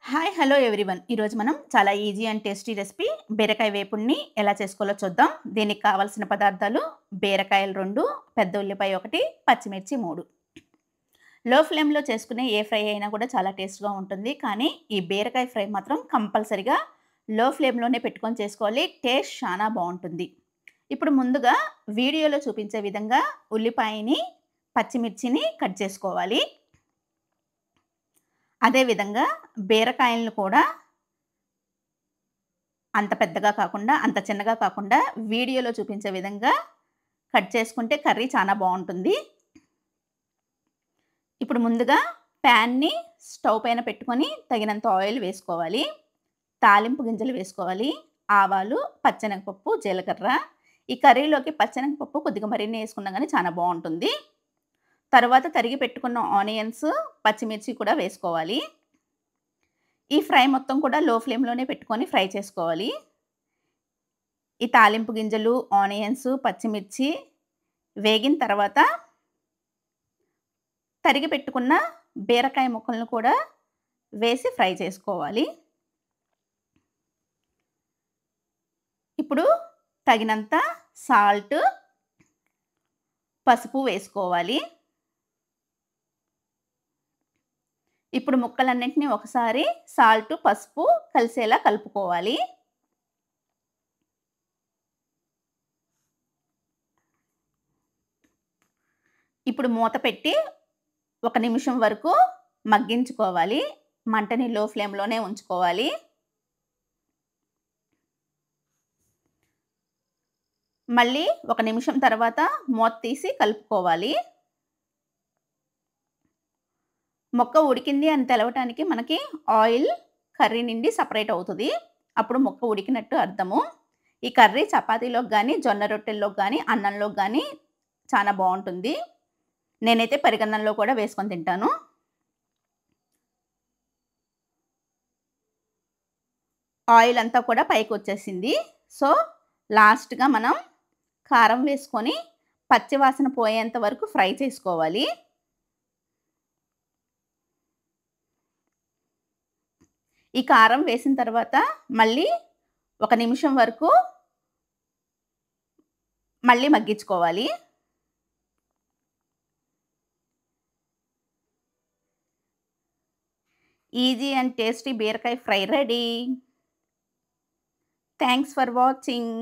Hi! Hello everyone. ఈరోజు మనం చాలా ఈజీ అండ్ టేస్టీ రెసిపీ బీరకాయ వేపుడిని ఎలా చేసుకోవాలో చూద్దాం. దీనికి కావాల్సిన పదార్థాలు బీరకాయలు 2, పెద్ద ఉల్లిపాయ 1, పచ్చిమిర్చి 3. లో ఫ్లేమ్‌లో చేసుకునే ఏ ఫ్రై అయినా కూడా చాలా టేస్ట్‌గా ఉంటుంది. కానీ ఈ బీరకాయ ఫ్రై మాత్రం కంపల్సరీగా లో ఫ్లేమ్‌లోనే పెట్టుకొని చేసుకోవాలి. టేస్ట్ చానా బావుంటుంది. ఇప్పుడు ముందుగా వీడియోలో చూపించే విధంగా ఉల్లిపాయని, పచ్చిమిర్చిని కట్ చేసుకోవాలి. అదే విధంగా బీరకాయలను కూడా అంత పెద్దగా కాకుండా, అంత చిన్నగా కాకుండా వీడియోలో చూపించే విధంగా కట్ చేసుకుంటే కర్రీ చానా బావుంటుంది. ఇప్పుడు ముందుగా ప్యాన్‌ని స్టవ్ పైన పెట్టుకొని తగినంత ఆయిల్ వేసుకోవాలి. తాలింపు గింజలు వేసుకోవాలి. ఆవాలు, పచ్చెనగపప్పు, జీలకర్ర. ఈ కర్రీలోకి పచ్చెనగపప్పు కొద్దిగా మరిన్ని యేసుకున్నా గానీ చానా బావుంటుంది. తరువాత తరిగి పెట్టుకున్న ఆనియన్స్, పచ్చిమిర్చి కూడా వేసుకోవాలి. ఈ ఫ్రై మొత్తం కూడా లో ఫ్లేమ్‌లోనే పెట్టుకొని ఫ్రై చేసుకోవాలి. ఈ తాలింపు గింజలు, ఆనియన్స్, పచ్చిమిర్చి వేగిన తర్వాత తరిగి పెట్టుకున్న బీరకాయ ముక్కలను కూడా వేసి ఫ్రై చేసుకోవాలి. ఇప్పుడు తగినంత సాల్ట్, పసుపు వేసుకోవాలి. ఇప్పుడు ముక్కలన్నిటిని ఒకసారి సాల్ట్, పసుపు కలిసేలా కలుపుకోవాలి. ఇప్పుడు మూత పెట్టి 1 నిమిషం వరకు మగ్గించుకోవాలి. మంటని లో ఫ్లేమ్‌లోనే ఉంచుకోవాలి. మళ్ళీ 1 నిమిషం తర్వాత మూత తీసి కలుపుకోవాలి. మొక్క ఉడికింది అని తెలవటానికి మనకి ఆయిల్ కర్రీ నుండి సెపరేట్ అవుతది. అప్పుడు మొక్క ఉడికినట్టు అర్థము. ఈ కర్రీ చపాతీలోకి గానీ, జొన్న రొట్టెల్లోకి గానీ, అన్నంలోకి గానీ చాలా బావుంటుంది. నేనైతే పెరుగన్నంలో కూడా వేసుకొని తింటాను. ఆయిల్ అంతా కూడా పైకొచ్చేసింది. సో, లాస్ట్‌గా మనం కారం వేసుకొని పచ్చి వాసన పోయేంత వరకు ఫ్రై చేసుకోవాలి. ఈ కారం వేసిన తర్వాత మళ్ళీ 1 నిమిషం వరకు మళ్ళీ మగ్గించుకోవాలి. ఈజీ అండ్ టేస్టీ బీరకాయ fry ready. Thanks for watching.